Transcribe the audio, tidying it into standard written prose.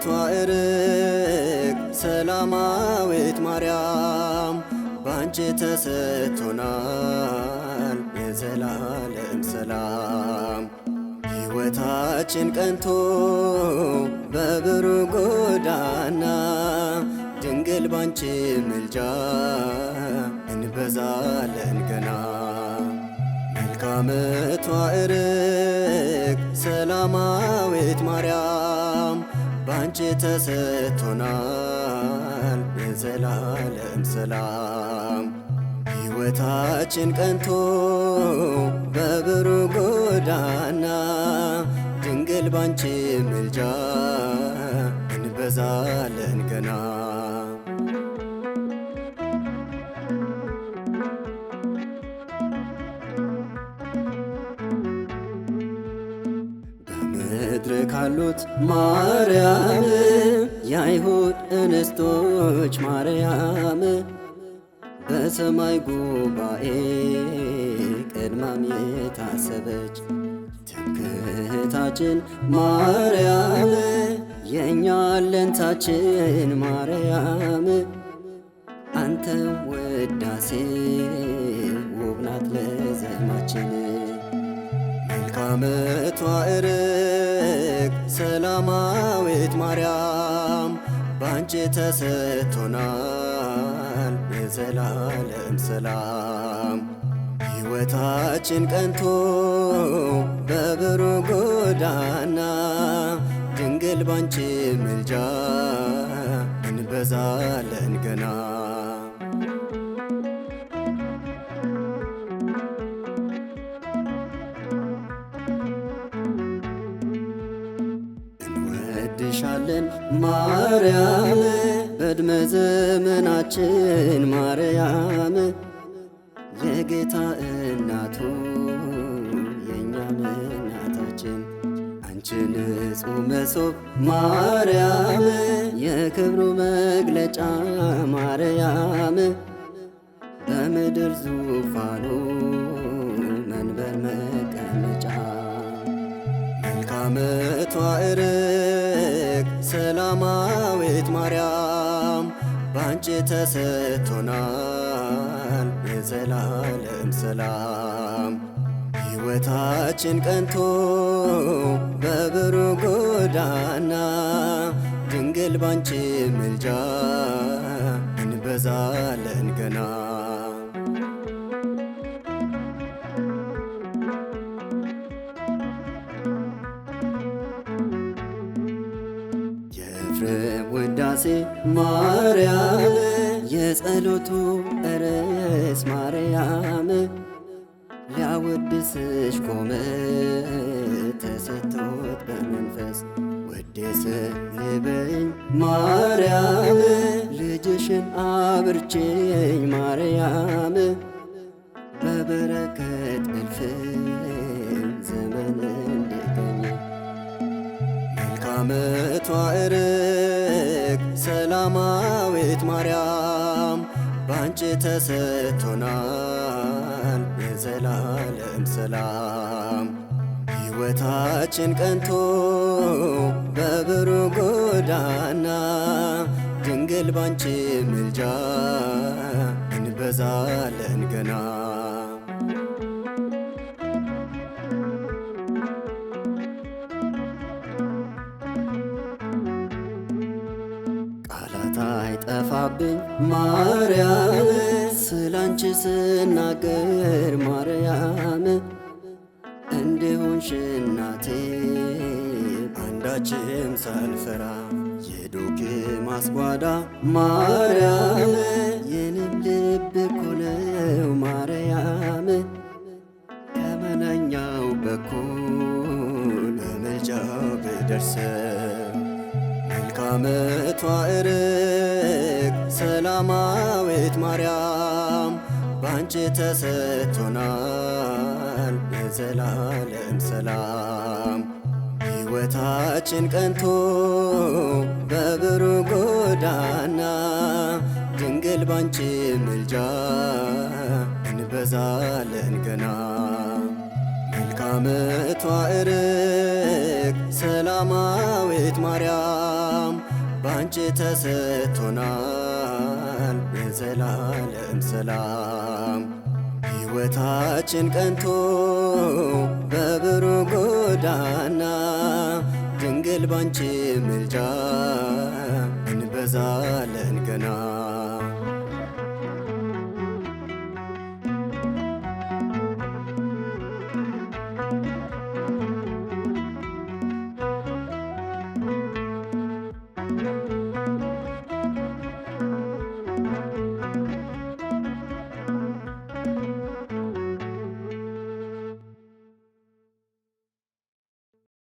እርቅ ሰላማዊት ማርያም ባንቺ ተሰጥቶናል የዘላለም ሰላም። ሕይወታችን ቀንቶ በብሩህ ጎዳና ድንግል ባንቺ ምልጃ እንበዛለን ገና። መልካምቷ እርቅ ሰላማዊት ማርያም ባንቺ ተሰጥቶናል የዘላለም ሰላም። ሕይወታችን ቀንቶ በብሩህ ጎዳና ድንግል ባንቺ ምልጃ እንበዛለን ገና። በምድር ካሉት ማርያም የአይሁድ እንስቶች ማርያም በሰማይ ጉባኤ ቀድማም የታሰበች ትምክህታችን ማርያም የእኛ አለኝታችን ማርያም አንተም ውዳሴ ውብ ናት ለዜማችን። መልካምቷ እርቅ ሰላማዊት ማርያም ባንቺ ተሰጥቶናል የዘላለም ሰላም። ሕይወታችን ቀንቶ በብሩህ ጎዳና ድንግል ባንቺ ምልጃ እንበዛለን ገና። እንወድሻለን ማርያም በዕድሜ ዘመናችን ማርያም የጌታ እናቱ የእኛም እናታችን አንቺ ንጹሕ መሶብ ማርያም የክብሩ መግለጫ ማርያም በምድር ዙፋኑ መንበር መቀመጫ። መልካምቷ እርቅ ሰላማዊት ማርያም ባንቺ ተሰጥቶናል የዘላለም ሰላም። ሕይወታችን ቀንቶ በብሩህ ጎዳና ድንግል ባንቺ ምልጃ እንበዛለን ገና። የኤፍሬም ውዳሴ ማርያም የጸሎቱ ርዕስ ማርያም ሊያወድስሽ ቆመ ተሰጥቶት በመንፈስ ወዴስ ልበኝ ማርያም ልጅሽን አብርቼኝ ማርያም በበረከት እልፍኝ ዘመን እንዲገኝ። መልካምቷ እርቅ ሰላማዊት ማርያም ባንቺ ተሰጥቶናል የዘላለም ሰላም። ሕይወታችን ቀንቶ በብሩህ ጎዳና ድንግል ባንቺ ምልጃ እንበዛለን ገና። ቃላት አይጠፋብኝ ማርያም ስላንቺ ስናገር ማርያም እንዲሆንሽ እናቴ አንዳችም ሳልፈራ የዶኪማስ ጓዳ ማርያም የኔም ልብ እኮ ነው ማርያም ከመናኛው በኩል በምልጃው ብደርሰው። መልካምቷ እርቅ ሰላማዊት ማርያም ባንቺ ተሰጥቶናል የዘላለም ሰላም። ሕይወታችን ቀንቶ በብሩህ ጎዳና ድንግል ባንቺ ምልጃ እንበዛለን ገና። መልካምቷ እርቅ ሰላማዊት ማርያም ተሰጥቶናል የዘላለም ሰላም። ሕይወታችን ቀንቶ በብሩህ ጎዳና ድንግል ባንቺ ምልጃ እንበዛለን ገና።